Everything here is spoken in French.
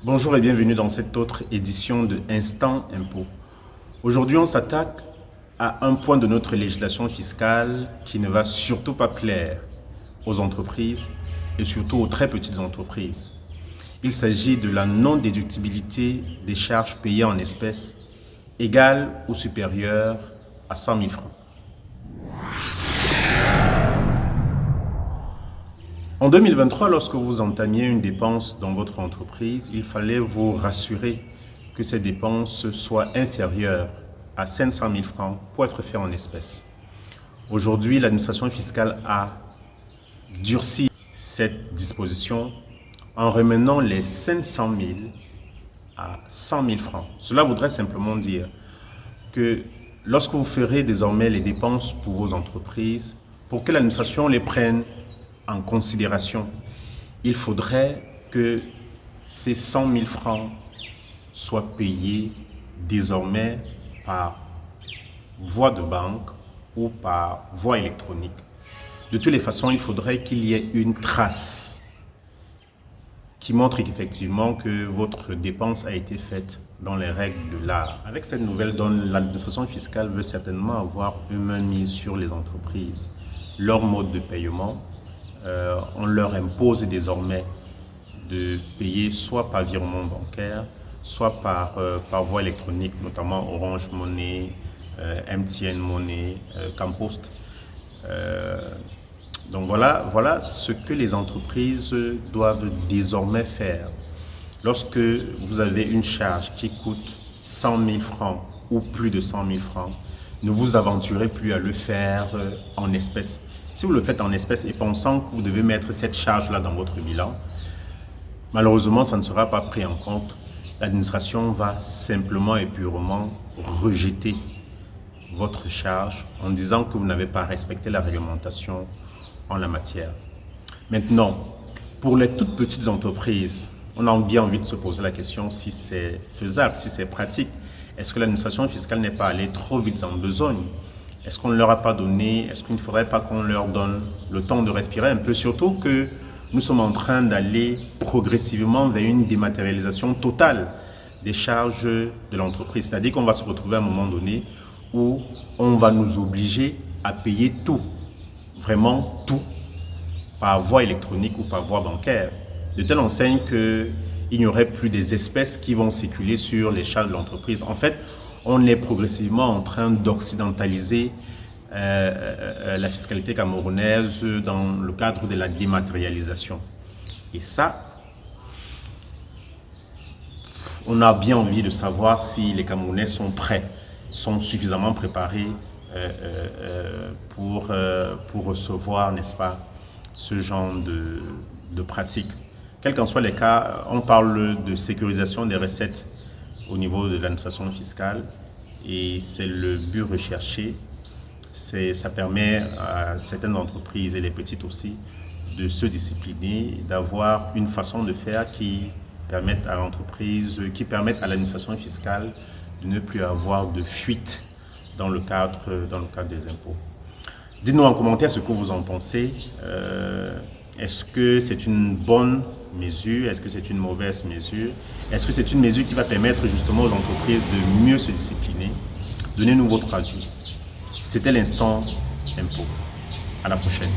Bonjour et bienvenue dans cette autre édition de Instant Impôt. Aujourd'hui, on s'attaque à un point de notre législation fiscale qui ne va surtout pas plaire aux entreprises et surtout aux très petites entreprises. Il s'agit de la non-déductibilité des charges payées en espèces égales ou supérieures à 100 000 francs. En 2023, lorsque vous entamiez une dépense dans votre entreprise, il fallait vous rassurer que ces dépenses soient inférieures à 500 000 francs pour être faites en espèces. Aujourd'hui, l'administration fiscale a durci cette disposition en ramenant les 500 000 à 100 000 francs. Cela voudrait simplement dire que lorsque vous ferez désormais les dépenses pour vos entreprises, pour que l'administration les prenne en considération, il faudrait que ces 100 000 francs soient payés désormais par voie de banque ou par voie électronique. De toutes les façons, il faudrait qu'il y ait une trace qui montre effectivement que votre dépense a été faite dans les règles de l'art. Avec cette nouvelle donne, l'administration fiscale veut certainement avoir une main mise sur les entreprises, leur mode de paiement. On leur impose désormais de payer soit par virement bancaire, soit par voie électronique, notamment Orange Money, MTN Money, Campost. Donc voilà ce que les entreprises doivent désormais faire. Lorsque vous avez une charge qui coûte 100 000 francs ou plus de 100 000 francs, ne vous aventurez plus à le faire en espèces. Si vous le faites en espèces et pensant que vous devez mettre cette charge-là dans votre bilan, malheureusement, ça ne sera pas pris en compte. L'administration va simplement et purement rejeter votre charge en disant que vous n'avez pas respecté la réglementation en la matière. Maintenant, pour les toutes petites entreprises, on a bien envie de se poser la question si c'est faisable, si c'est pratique. Est-ce que l'administration fiscale n'est pas allée trop vite en besogne? Est-ce qu'on ne leur a pas donné, est-ce qu'il ne faudrait pas qu'on leur donne le temps de respirer un peu? Surtout que nous sommes en train d'aller progressivement vers une dématérialisation totale des charges de l'entreprise. C'est-à-dire qu'on va se retrouver à un moment donné où on va nous obliger à payer tout, vraiment tout, par voie électronique ou par voie bancaire, de telle enseigne qu'il n'y aurait plus des espèces qui vont circuler sur les charges de l'entreprise. En fait, on est progressivement en train d'occidentaliser la fiscalité camerounaise dans le cadre de la dématérialisation. Et ça, on a bien envie de savoir si les Camerounais sont prêts, sont suffisamment préparés pour recevoir, n'est-ce pas, ce genre de pratique. Quels qu'en soient les cas, on parle de sécurisation des recettes au niveau de l'administration fiscale et c'est le but recherché. Ça permet à certaines entreprises et les petites aussi de se discipliner, d'avoir une façon de faire qui permette à l'entreprise, qui permette à l'administration fiscale de ne plus avoir de fuite dans le cadre des impôts. Dites-nous en commentaire ce que vous en pensez. Est-ce que c'est une bonne mesure? Est-ce que c'est une mauvaise mesure? Est-ce que c'est une mesure qui va permettre justement aux entreprises de mieux se discipliner? Donnez-nous votre avis. C'était l'instant impôt. À la prochaine.